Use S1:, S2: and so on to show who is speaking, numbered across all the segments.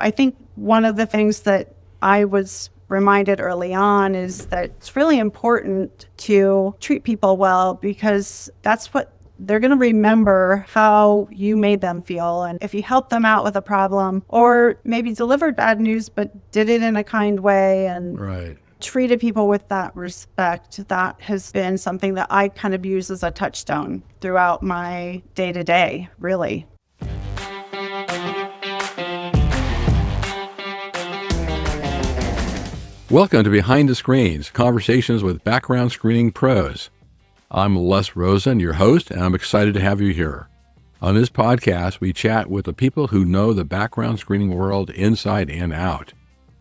S1: I think one of the things that I was reminded early on is that it's really important to treat people well, because that's what they're going to remember, how you made them feel. And if you help them out with a problem, or maybe delivered bad news but did it in a kind way and treated people with that respect, that has been something that I kind of use as a touchstone throughout my day-to-day, really.
S2: Welcome to Behind the Screens, Conversations with Background Screening Pros. I'm Les Rosen, your host, and I'm excited to have you here. On this podcast, we chat with the people who know the background screening world inside and out.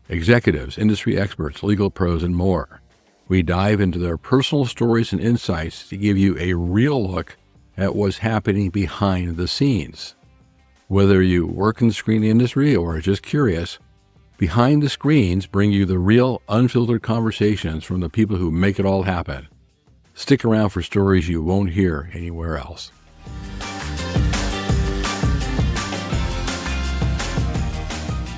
S2: Executives, industry experts, legal pros, and more. We dive into their personal stories and insights to give you a real look at what's happening behind the scenes. Whether you work in the screening industry or are just curious, Behind the Screens bring you the real, unfiltered conversations from the people who make it all happen. Stick around for stories you won't hear anywhere else.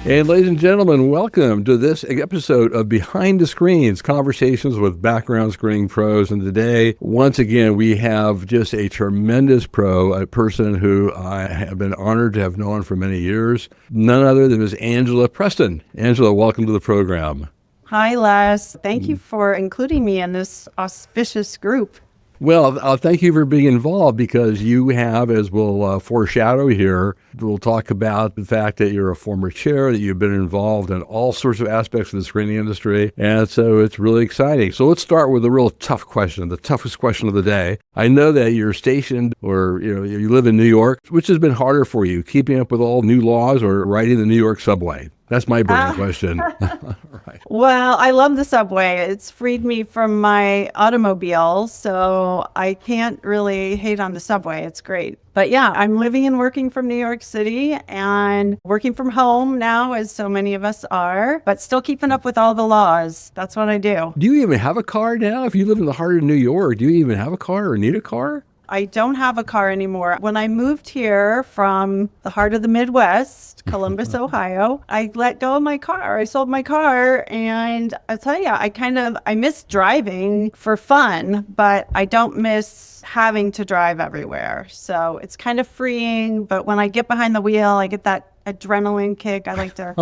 S2: And ladies and gentlemen, welcome to this episode of Behind the Screens, Conversations with Background Screening Pros. And today, once again, we have just a tremendous pro, a person who I have been honored to have known for many years, none other than Ms. Angela Preston. Angela, welcome to the program.
S1: Hi, Les. Thank you for including me in this auspicious group.
S2: Well, thank you for being involved, because you have, as we'll foreshadow here, we'll talk about the fact that you're a former chair, that you've been involved in all sorts of aspects of the screening industry, and so it's really exciting. So let's start with a real tough question, the toughest question of the day. I know that you're stationed, or you live in New York, which has been harder for you, keeping up with all new laws or riding the New York subway. That's my burning question.
S1: Right. Well, I love the subway. It's freed me from my automobile, so I can't really hate on the subway. It's great. But yeah, I'm living and working from New York City and working from home now, as so many of us are, but still keeping up with all the laws. That's what I do.
S2: Do you even have a car now? If you live in the heart of New York, do you even have a car or need a car?
S1: I don't have a car anymore. When I moved here from the heart of the Midwest, Columbus, Ohio, I let go of my car. I sold my car, and I'll tell you, I miss driving for fun, but I don't miss having to drive everywhere. So it's kind of freeing, but when I get behind the wheel, I get that adrenaline kick. I like to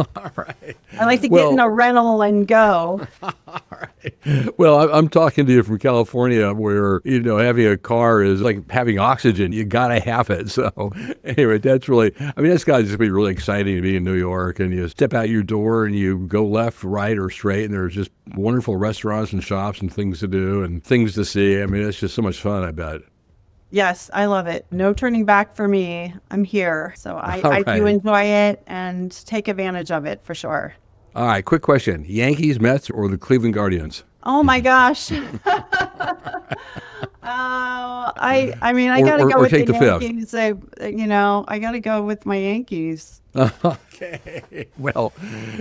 S1: get in a rental and go.
S2: All right. Well, I'm talking to you from California, where, having a car is like having oxygen. You got to have it. So anyway, that's got to just be really exciting to be in New York, and you step out your door and you go left, right, or straight, and there's just wonderful restaurants and shops and things to do and things to see. It's just so much fun, I bet.
S1: Yes, I love it. No turning back for me. I'm here. So I do enjoy it and take advantage of it for sure.
S2: All right, quick question. Yankees, Mets, or the Cleveland Guardians?
S1: Oh my gosh. I got to go with the Yankees. I got to go with my Yankees.
S2: Okay. Well,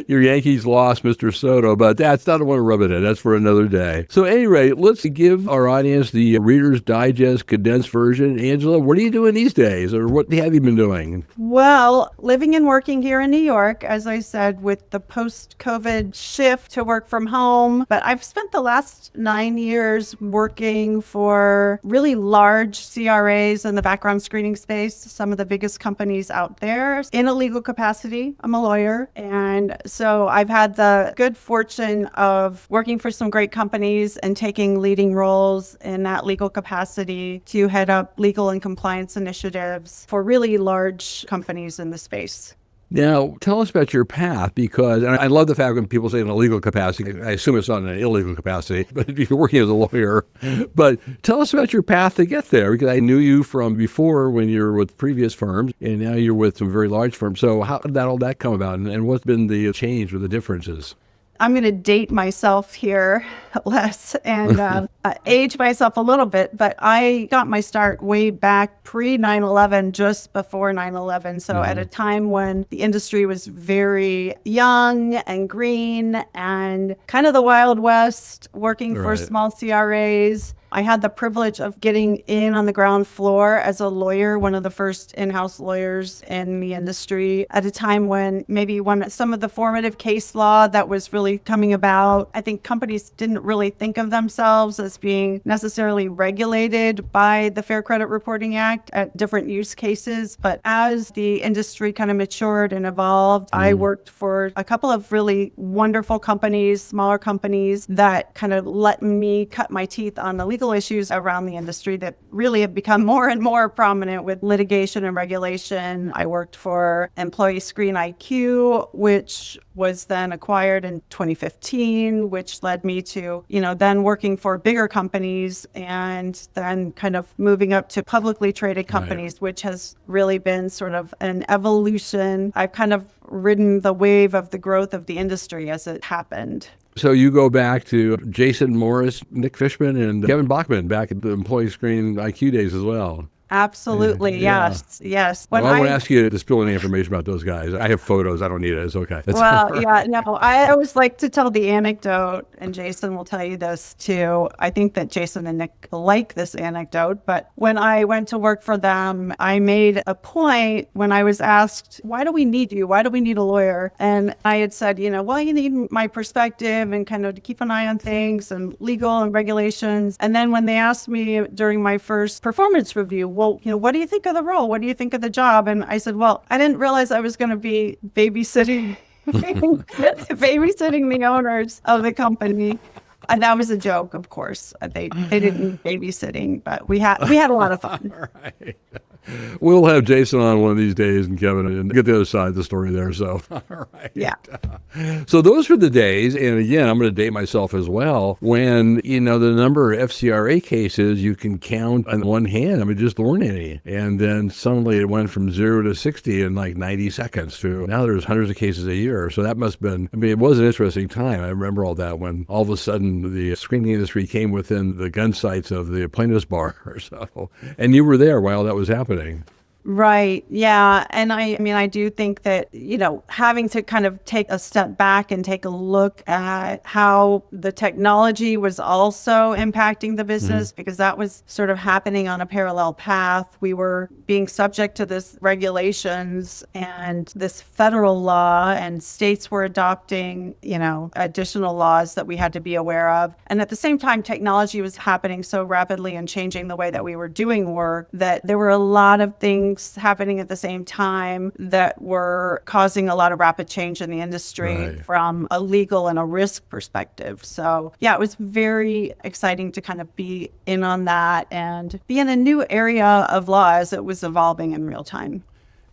S2: your Yankees lost, Mr. Soto, but that's not want to rub it in. That's for another day. So anyway, let's give our audience the Reader's Digest condensed version. Angela, what are you doing these days, or what have you been doing?
S1: Well, living and working here in New York, as I said, with the post-COVID shift to work from home. But I've spent the last 9 years working for really large CRAs in the background screening space, some of the biggest companies out there, in a legal capacity. I'm a lawyer. And so I've had the good fortune of working for some great companies and taking leading roles in that legal capacity to head up legal and compliance initiatives for really large companies in the space.
S2: Now, tell us about your path, because and I love the fact when people say in a legal capacity, I assume it's not in an illegal capacity, but if you're working as a lawyer. But tell us about your path to get there, because I knew you from before when you were with previous firms, and now you're with some very large firms. So how did all that come about, and what's been the change or the differences?
S1: I'm going to date myself here, Les, and age myself a little bit, but I got my start way back pre-9/11, just before 9/11. So at a time when the industry was very young and green and kind of the Wild West, working for small CRAs. I had the privilege of getting in on the ground floor as a lawyer, one of the first in-house lawyers in the industry at a time when some of the formative case law that was really coming about, I think companies didn't really think of themselves as being necessarily regulated by the Fair Credit Reporting Act at different use cases. But as the industry kind of matured and evolved, I worked for a couple of really wonderful companies, smaller companies that kind of let me cut my teeth on the legal issues around the industry that really have become more and more prominent with litigation and regulation. I worked for Employee Screen IQ, which was then acquired in 2015, which led me to, then working for bigger companies and then kind of moving up to publicly traded companies, which has really been sort of an evolution. I've kind of ridden the wave of the growth of the industry as it happened.
S2: So you go back to Jason Morris, Nick Fishman, and Kevin Bachman back at the Employee Screen IQ days as well.
S1: Absolutely.
S2: Yeah.
S1: Yes.
S2: I won't ask you to spill any information about those guys. I have photos. I don't need it. It's okay.
S1: I always like to tell the anecdote, and Jason will tell you this too. I think that Jason and Nick like this anecdote, but when I went to work for them, I made a point when I was asked, why do we need you? Why do we need a lawyer? And I had said, you need my perspective and kind of to keep an eye on things and legal and regulations. And then when they asked me during my first performance review, well, what do you think of the role? What do you think of the job? And I said, well, I didn't realize I was going to be babysitting the owners of the company. And that was a joke, of course. They didn't need babysitting, but we had a lot of fun.
S2: All right. We'll have Jason on one of these days and Kevin and get the other side of the story there. So, all right.
S1: Yeah.
S2: So those were the days, and again, I'm going to date myself as well, when, the number of FCRA cases you can count on one hand. Just weren't any. And then suddenly it went from 0 to 60 in like 90 seconds to now there's hundreds of cases a year. So that must have been, it was an interesting time. I remember all that when all of a sudden the screening industry came within the gun sights of the plaintiff's bar or so. And you were there while that was happening.
S1: Right. Yeah. And I do think that, having to kind of take a step back and take a look at how the technology was also impacting the business, because that was sort of happening on a parallel path. We were being subject to this regulations and this federal law, and states were adopting, additional laws that we had to be aware of. And at the same time, technology was happening so rapidly and changing the way that we were doing work that there were a lot of things happening at the same time that were causing a lot of rapid change in the industry from a legal and a risk perspective. So yeah, it was very exciting to kind of be in on that and be in a new area of law as it was evolving in real time.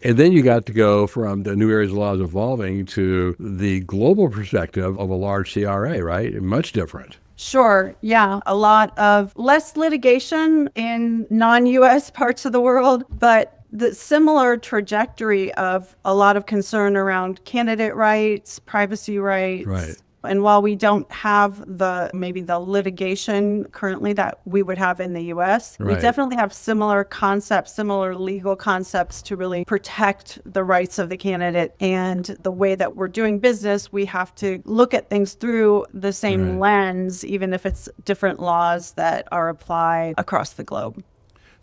S2: And then you got to go from the new areas of laws evolving to the global perspective of a large CRA, right? Much different.
S1: Sure. Yeah. A lot of less litigation in non-US parts of the world, but the similar trajectory of a lot of concern around candidate rights, privacy rights.
S2: Right.
S1: And while we don't have maybe the litigation currently that we would have in the US, we definitely have similar concepts, similar legal concepts to really protect the rights of the candidate. And the way that we're doing business, we have to look at things through the same lens, even if it's different laws that are applied across the globe.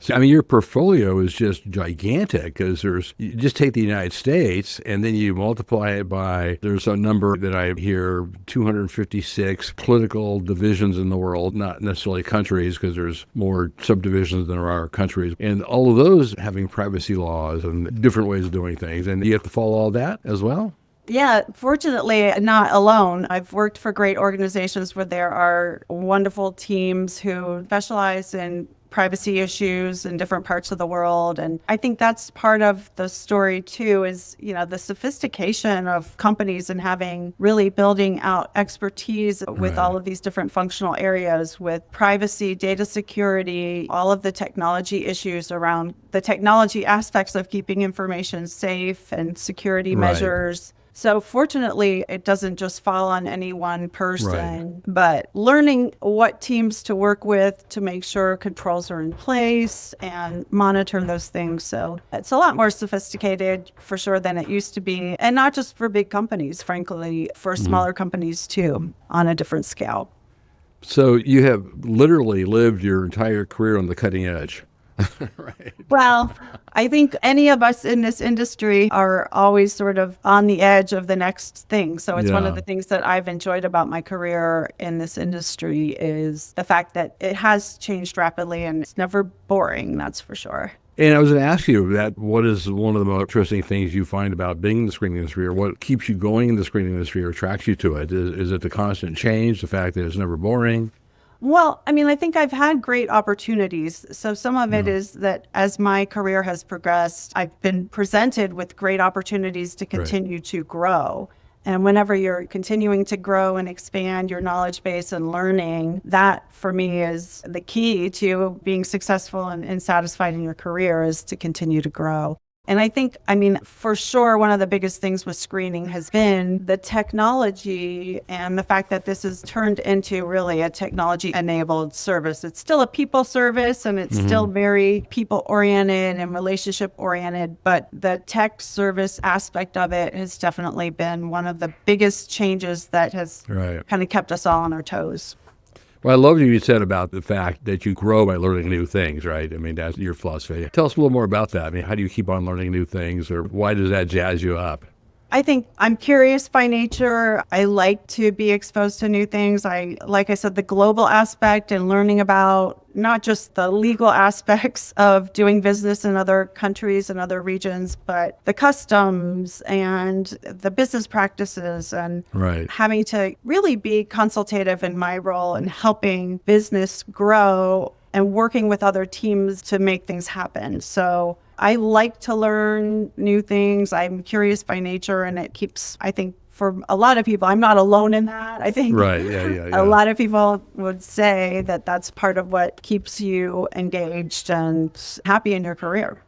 S2: So, your portfolio is just gigantic because you just take the United States and then you multiply it by, there's a number that I hear, 256 political divisions in the world, not necessarily countries because there's more subdivisions than there are countries. And all of those having privacy laws and different ways of doing things. And you have to follow all that as well?
S1: Yeah, fortunately, not alone. I've worked for great organizations where there are wonderful teams who specialize in privacy issues in different parts of the world. And I think that's part of the story too, is, the sophistication of companies and having really building out expertise with all of these different functional areas with privacy, data security, all of the technology issues around the technology aspects of keeping information safe and security measures. So fortunately, it doesn't just fall on any one person, but learning what teams to work with to make sure controls are in place and monitor those things. So it's a lot more sophisticated for sure than it used to be. And not just for big companies, frankly, for smaller companies too, on a different scale.
S2: So you have literally lived your entire career on the cutting edge. Right.
S1: Well, I think any of us in this industry are always sort of on the edge of the next thing. So it's one of
S2: Yeah.
S1: the things that I've enjoyed about my career in this industry is the fact that it has changed rapidly and it's never boring, that's for sure.
S2: And I was going to ask you that what is one of the most interesting things you find about being in the screening industry, or what keeps you going in the screening industry or attracts you to it? Is it the constant change, the fact that it's never boring?
S1: Well, I mean, I think I've had great opportunities. So some of it
S2: Yeah.
S1: is that as my career has progressed, I've been presented with great opportunities to
S2: Right.
S1: continue to grow. And whenever you're continuing to grow and expand your knowledge base and learning, that for me is the key to being successful and satisfied in your career is to continue to grow. And I think, I mean, for sure, one of the biggest things with screening has been the technology and the fact that this has turned into really a technology enabled service. It's still a people service and it's still very people oriented and relationship oriented, but the tech service aspect of it has definitely been one of the biggest changes that has
S2: Right.
S1: kind of kept us all on our toes.
S2: Well, I love what you said about the fact that you grow by learning new things, right? I mean, that's your philosophy. Tell us a little more about that. I mean, how do you keep on learning new things, or why does that jazz you up?
S1: I think I'm curious by nature. I like to be exposed to new things. Like I said, the global aspect and learning about not just the legal aspects of doing business in other countries and other regions, but the customs and the business practices and
S2: Right.
S1: having to really be consultative in my role in helping business grow and working with other teams to make things happen. So I like to learn new things. I'm curious by nature, and it keeps, I think, for a lot of people, I'm not alone in that. I think
S2: Right. Yeah.
S1: a lot of people would say that that's part of what keeps you engaged and happy in your career.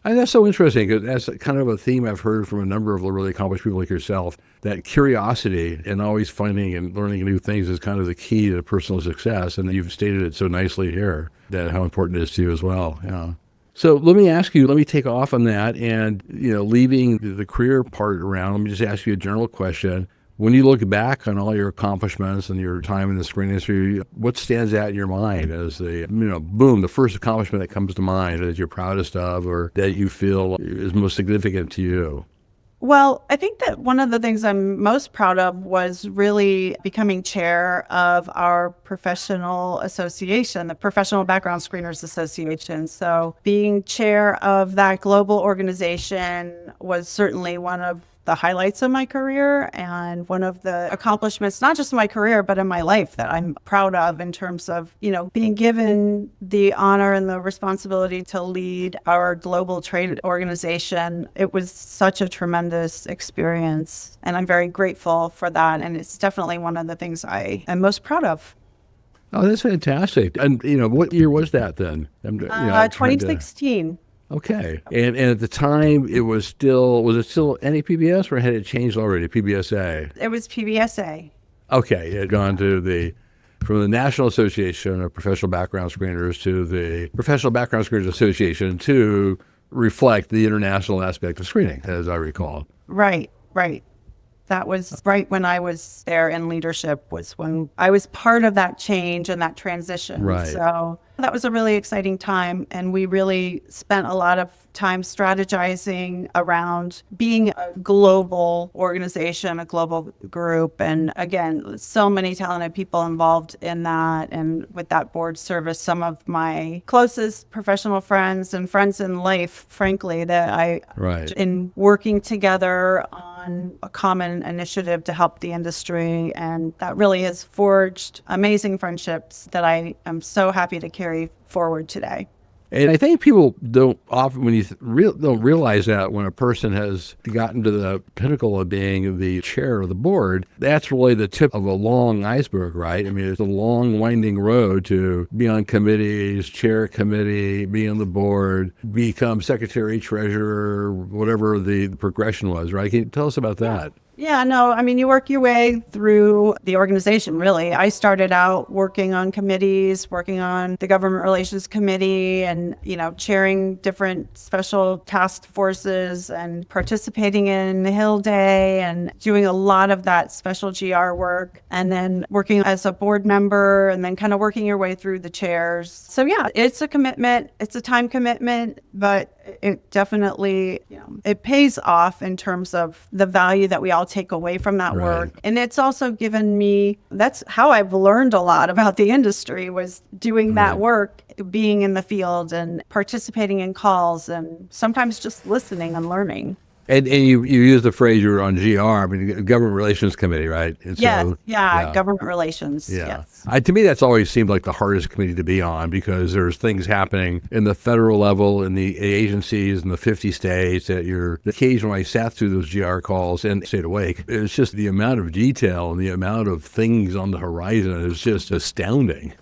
S2: And that's so interesting because that's kind of a theme I've heard from a number of really accomplished people like yourself, that curiosity and always finding and learning new things is kind of the key to personal success. And you've stated it so nicely here, that how important it is to you as well. Yeah. So let me take off on that and, leaving the career part around, let me just ask you a general question. When you look back on all your accomplishments and your time in the screen industry, what stands out in your mind as the first accomplishment that comes to mind that you're proudest of or that you feel is most significant to you?
S1: Well, I think that one of the things I'm most proud of was really becoming chair of our professional association, the Professional Background Screeners Association. So being chair of that global organization was certainly one of the highlights of my career and one of the accomplishments, not just in my career, but in my life that I'm proud of in terms of, being given the honor and the responsibility to lead our global trade organization. It was such a tremendous experience, and I'm very grateful for that. And it's definitely one of the things I am most proud of.
S2: Oh, that's fantastic. And, what year was that then? I'm trying to-
S1: 2016.
S2: Okay. And at the time, was it still any PBS or had it changed already, PBSA?
S1: It was PBSA.
S2: Okay. It had gone from the National Association of Professional Background Screeners to the Professional Background Screeners Association to reflect the international aspect of screening, as I recall.
S1: Right. That was right when I was there in leadership, was when I was part of that change and that transition.
S2: Right.
S1: So that was a really exciting time. And we really spent a lot of time strategizing around being a global organization, a global group. And again, so many talented people involved in that. And with that board service, some of my closest professional friends and friends in life, frankly, that
S2: Right.
S1: in working together on a common initiative to help the industry. And that really has forged amazing friendships that I am so happy to carry forward today.
S2: And I think people don't often, when you don't realize that when a person has gotten to the pinnacle of being the chair of the board, that's really the tip of a long iceberg, right? I mean, it's a long, winding road to be on committees, chair a committee, be on the board, become secretary, treasurer, whatever the progression was, right? Can you tell us about that?
S1: Yeah, no, I mean, you work your way through the organization, really. I started out working on committees, working on the government relations committee and, chairing different special task forces and participating in the Hill Day and doing a lot of that special GR work and then working as a board member and then kind of working your way through the chairs. So yeah, it's a commitment. It's a time commitment, but it definitely, it pays off in terms of the value that we all take away from that work. And it's also given me, that's how I've learned a lot about the industry, was doing that work, being in the field and participating in calls and sometimes just listening and learning.
S2: And you use the phrase you were on GR, I mean, Government Relations Committee, right? And
S1: yeah, government relations.
S2: Yeah.
S1: Yes.
S2: To me, that's always seemed like the hardest committee to be on because there's things happening in the federal level, in the agencies, in the 50 states that occasionally I sat through those GR calls and stayed awake. It's just the amount of detail and the amount of things on the horizon is just astounding.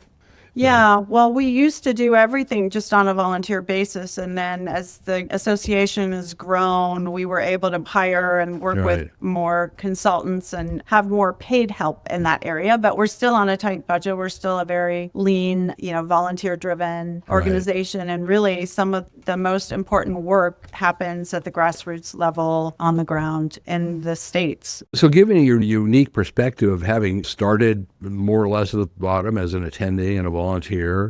S1: Yeah, well, we used to do everything just on a volunteer basis. And then as the association has grown, we were able to hire and work with more consultants and have more paid help in that area. But we're still on a tight budget. We're still a very lean, volunteer-driven organization. And really, some of the most important work happens at the grassroots level on the ground in the states.
S2: So given your unique perspective of having started more or less at the bottom as an attendee and a volunteer,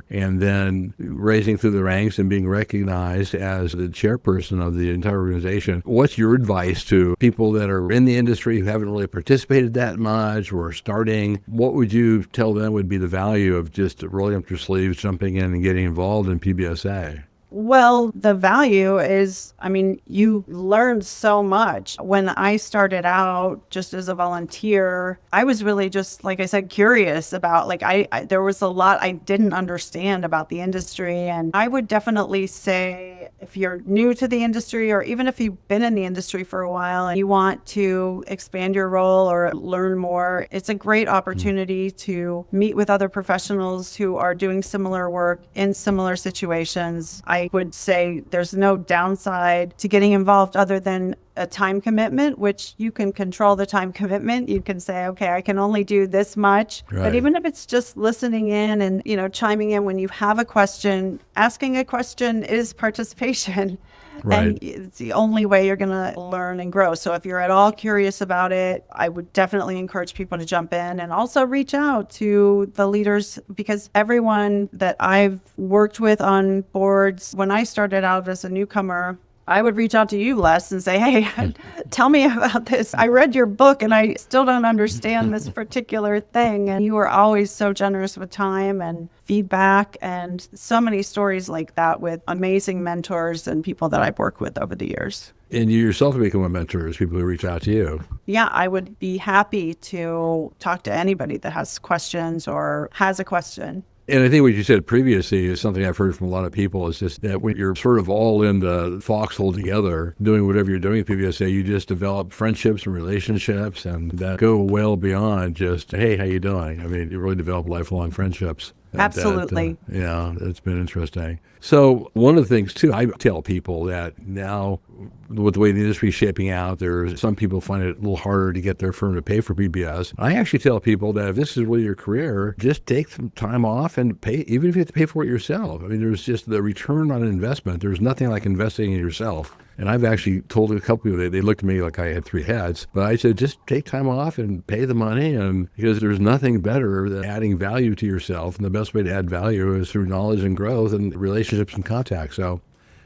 S2: and then raising through the ranks and being recognized as the chairperson of the entire organization, what's your advice to people that are in the industry who haven't really participated that much or are starting? What would you tell them would be the value of just rolling up your sleeves, jumping in and getting involved in PBSA?
S1: Well, the value is, you learn so much. When I started out just as a volunteer, I was really just, like I said, curious about, there was a lot I didn't understand about the industry. And I would definitely say, if you're new to the industry, or even if you've been in the industry for a while and you want to expand your role or learn more, it's a great opportunity to meet with other professionals who are doing similar work in similar situations. I would say there's no downside to getting involved other than a time commitment, which you can control the time commitment. You can say, okay, I can only do this much. But even if it's just listening in and, chiming in when you have a question, asking a question is participation. And it's the only way you're going to learn and grow. So if you're at all curious about it, I would definitely encourage people to jump in and also reach out to the leaders, because everyone that I've worked with on boards, when I started out as a newcomer, I would reach out to you, Les, and say, hey, tell me about this. I read your book and I still don't understand this particular thing. And you were always so generous with time and feedback, and so many stories like that with amazing mentors and people that I've worked with over the years.
S2: And you yourself have become a mentor as people who reach out to you.
S1: Yeah, I would be happy to talk to anybody that has questions or has a question.
S2: And I think what you said previously is something I've heard from a lot of people, is just that when you're sort of all in the foxhole together, doing whatever you're doing at PBSA, you just develop friendships and relationships and that go well beyond just, hey, how you doing? You really develop lifelong friendships.
S1: Absolutely.
S2: It's been interesting. So one of the things, too, I tell people that now, with the way the industry is shaping out, there's some people find it a little harder to get their firm to pay for PBS. I actually tell people that if this is really your career, just take some time off and pay, even if you have to pay for it yourself. There's just the return on investment. There's nothing like investing in yourself. And I've actually told a couple people, they looked at me like I had three heads, but I said, just take time off and pay the money, and because there's nothing better than adding value to yourself. And the best way to add value is through knowledge and growth and relationships and contacts. So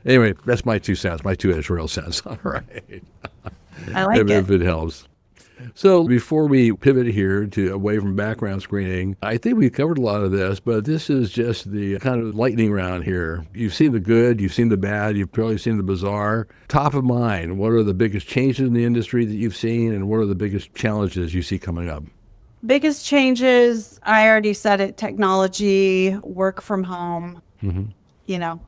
S2: anyway, that's my 2 cents, my 2 editorial cents. All right.
S1: I like it.
S2: If it helps. So before we pivot here to away from background screening, I think we've covered a lot of this, but this is just the kind of lightning round here. You've seen the good, you've seen the bad, you've probably seen the bizarre. Top of mind, what are the biggest changes in the industry that you've seen, and what are the biggest challenges you see coming up?
S1: Biggest changes, I already said it, technology, work from home.
S2: Mm-hmm.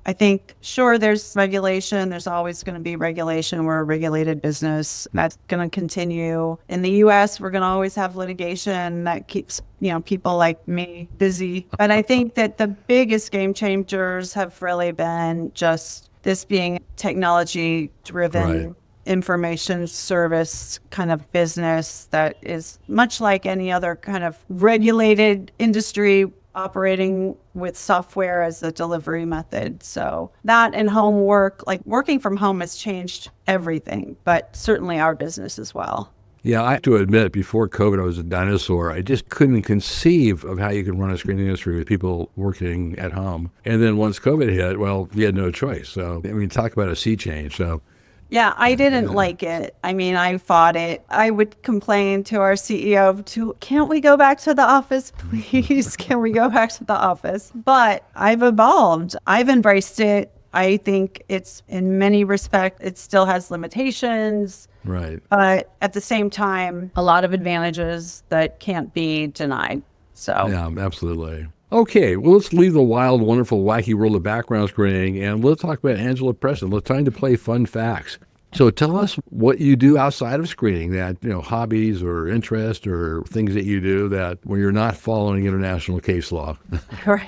S1: I think, sure, there's regulation. There's always going to be regulation. We're a regulated business. That's going to continue. In the U.S., we're going to always have litigation that keeps, people like me busy. But I think that the biggest game changers have really been just this being technology driven. information service kind of business that is much like any other kind of regulated industry operating with software as a delivery method. So that and home work, like working from home has changed everything, but certainly our business as well.
S2: Yeah, I have to admit, before COVID, I was a dinosaur. I just couldn't conceive of how you could run a screening industry with people working at home. And then once COVID hit, well, we had no choice. So, I mean, talk about a sea change. So,
S1: yeah, I didn't like it. I mean, I fought it. I would complain to our CEO can't we go back to the office, please? Can we go back to the office? But I've evolved. I've embraced it. I think it's, in many respects, it still has limitations.
S2: right.
S1: But at the same time, a lot of advantages that can't be denied. So,
S2: Yeah, absolutely. Okay, well, let's leave the wild, wonderful, wacky world of background screening, and let's talk about Angela Preston. Let's time to play fun facts. So tell us what you do outside of screening, that, hobbies or interests or things that you do that when you're not following international case law.
S1: right.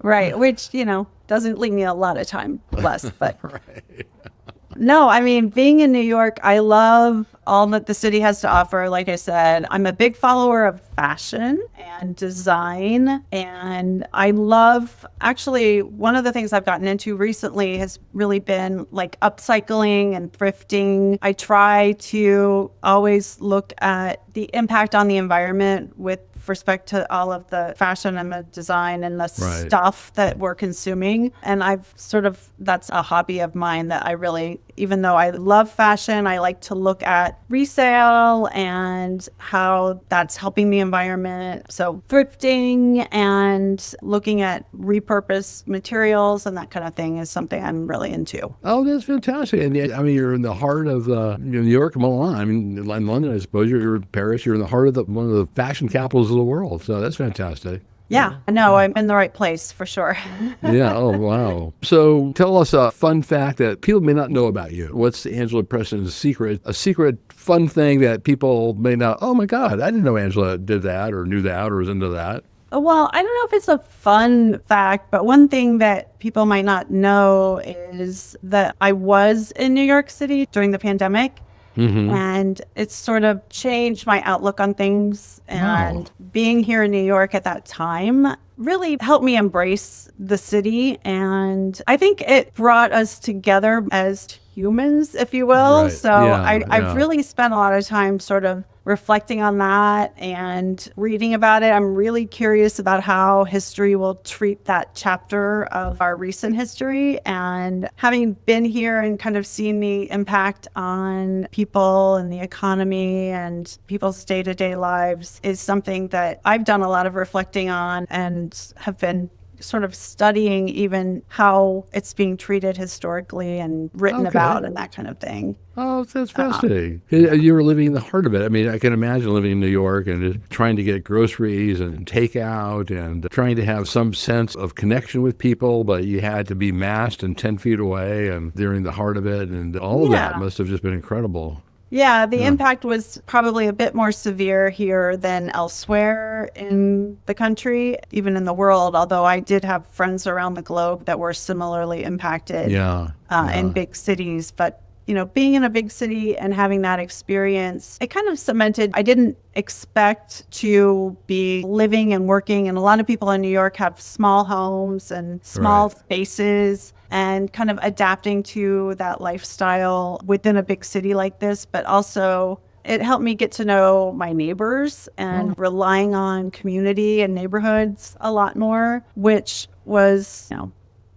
S1: Right. Which, doesn't leave me a lot of time less. But
S2: Right.
S1: no, I mean, being in New York, I love all that the city has to offer. Like I said, I'm a big follower of fashion and design. And I love, actually, one of the things I've gotten into recently has really been like upcycling and thrifting. I try to always look at the impact on the environment with respect to all of the fashion and the design and the
S2: Right.
S1: stuff that we're consuming. And that's a hobby of mine that I really, even though I love fashion, I like to look at resale and how that's helping the environment. So thrifting and looking at repurposed materials and that kind of thing is something I'm really into.
S2: Oh, that's fantastic. And I mean, you're in the heart of New York, Milan. I mean, in London, I suppose. You're in Paris. You're in the heart of one of the fashion capitals of the world. So that's fantastic.
S1: Yeah, no, I'm in the right place for sure.
S2: Yeah. Oh, wow. So tell us a fun fact that people may not know about you. What's Angela Preston's secret? A secret fun thing that people may not, oh my God, I didn't know Angela did that or knew that or was into that.
S1: Well, I don't know if it's a fun fact, but one thing that people might not know is that I was in New York City during the pandemic.
S2: Mm-hmm.
S1: And it's sort of changed my outlook on things. And being here in New York at that time really helped me embrace the city. And I think it brought us together as humans, if you will.
S2: Right.
S1: So
S2: Yeah,
S1: I've really spent a lot of time sort of reflecting on that and reading about it. I'm really curious about how history will treat that chapter of our recent history. And having been here and kind of seen the impact on people and the economy and people's day-to-day lives is something that I've done a lot of reflecting on and have been sort of studying even how it's being treated historically and written about and that kind of thing.
S2: Oh, that's fascinating. You were living in the heart of it. I mean, I can imagine living in New York and just trying to get groceries and takeout and trying to have some sense of connection with people, but you had to be masked and 10 feet away and they're in the heart of it. And all of that must have just been incredible.
S1: Yeah, the impact was probably a bit more severe here than elsewhere in the country, even in the world, although I did have friends around the globe that were similarly impacted in big cities. But, being in a big city and having that experience, it kind of cemented, I didn't expect to be living and working. And a lot of people in New York have small homes and small spaces. And kind of adapting to that lifestyle within a big city like this, but also it helped me get to know my neighbors and relying on community and neighborhoods a lot more, which was,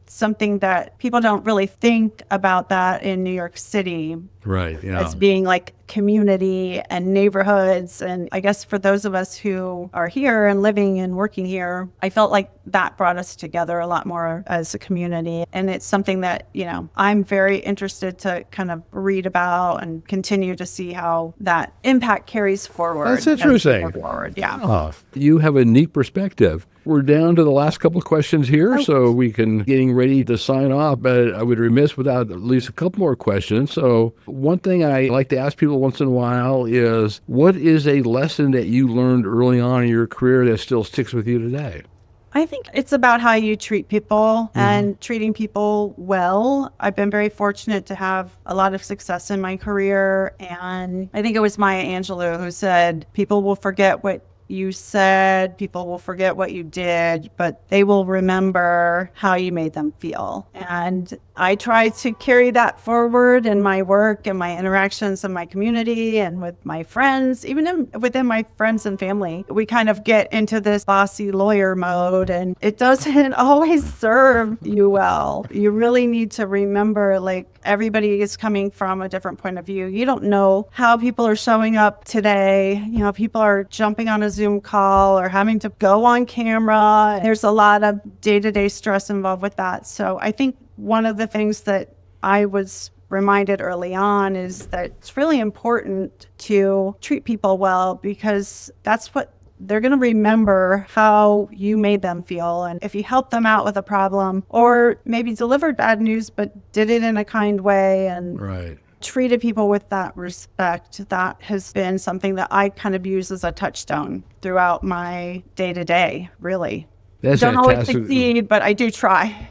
S1: something that people don't really think about that in New York City.
S2: Right, yeah.
S1: As being like community and neighborhoods. And I guess for those of us who are here and living and working here, I felt like that brought us together a lot more as a community. And it's something that, I'm very interested to kind of read about and continue to see how that impact carries forward.
S2: That's interesting.
S1: Yeah.
S2: Oh, you have a neat perspective. We're down to the last couple of questions here, so we can getting ready to sign off, but I would be remiss without at least a couple more questions. So one thing I like to ask people once in a while is, what is a lesson that you learned early on in your career that still sticks with you today?
S1: I think it's about how you treat people and treating people well. I've been very fortunate to have a lot of success in my career. And I think it was Maya Angelou who said, people will forget what you said, people will forget what you did, but they will remember how you made them feel. And I try to carry that forward in my work and my interactions in my community and with my friends, even within my friends and family. We kind of get into this bossy lawyer mode, and it doesn't always serve you well. You really need to remember, like, everybody is coming from a different point of view. You don't know how people are showing up today. You know, people are jumping on a Zoom call or having to go on camera. There's a lot of day-to-day stress involved with that. So I think one of the things that I was reminded early on is that it's really important to treat people well, because that's what they're going to remember, how you made them feel. And if you help them out with a problem, or maybe delivered bad news but did it in a kind way and treated people with that respect, that has been something that I kind of use as a touchstone throughout my day-to-day, really.
S2: That's
S1: Don't
S2: fantastic.
S1: always succeed, but I do try.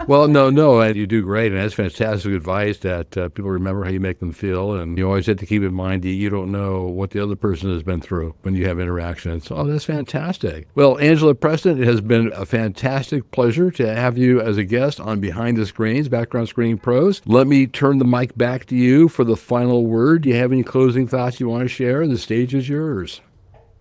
S2: Well, no, and you do great, and that's fantastic advice that people remember how you make them feel, and you always have to keep in mind that you don't know what the other person has been through when you have interactions. Oh, that's fantastic. Well, Angela Preston, it has been a fantastic pleasure to have you as a guest on Behind the Screens, Background Screening Pros. Let me turn the mic back to you for the final word. Do you have any closing thoughts you want to share? The stage is yours.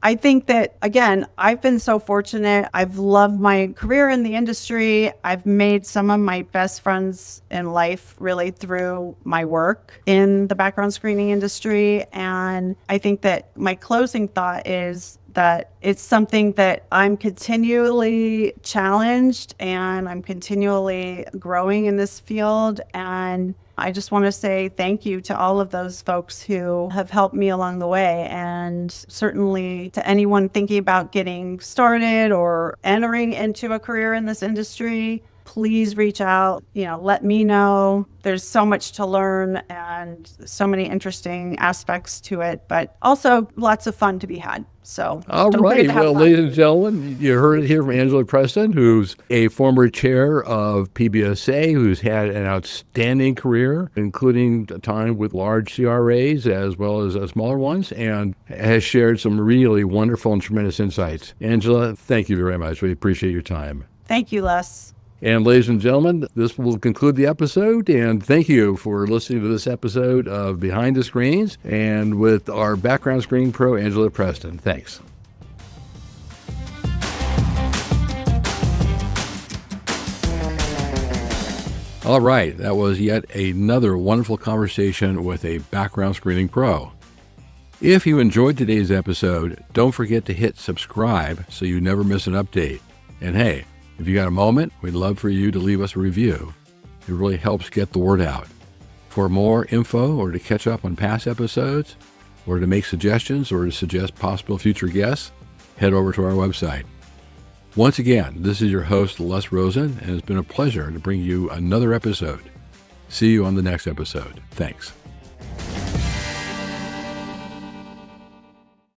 S1: I think that, again, I've been so fortunate. I've loved my career in the industry. I've made some of my best friends in life really through my work in the background screening industry. And I think that my closing thought is that it's something that I'm continually challenged, and I'm continually growing in this field. And I just want to say thank you to all of those folks who have helped me along the way. And certainly to anyone thinking about getting started or entering into a career in this industry, please reach out, let me know. There's so much to learn and so many interesting aspects to it, but also lots of fun to be had. So,
S2: all right. Well, ladies and gentlemen, you heard it here from Angela Preston, who's a former chair of PBSA, who's had an outstanding career, including a time with large CRAs as well as smaller ones, and has shared some really wonderful and tremendous insights. Angela, thank you very much. We appreciate your time.
S1: Thank you, Les.
S2: And ladies and gentlemen, this will conclude the episode, and thank you for listening to this episode of Behind the Screens and with our background screening pro, Angela Preston. Thanks. All right, that was yet another wonderful conversation with a background screening pro. If you enjoyed today's episode, don't forget to hit subscribe so you never miss an update. And hey, if you got a moment, we'd love for you to leave us a review. It really helps get the word out. For more info or to catch up on past episodes, or to make suggestions or to suggest possible future guests, head over to our website. Once again, this is your host, Les Rosen, and it's been a pleasure to bring you another episode. See you on the next episode. Thanks.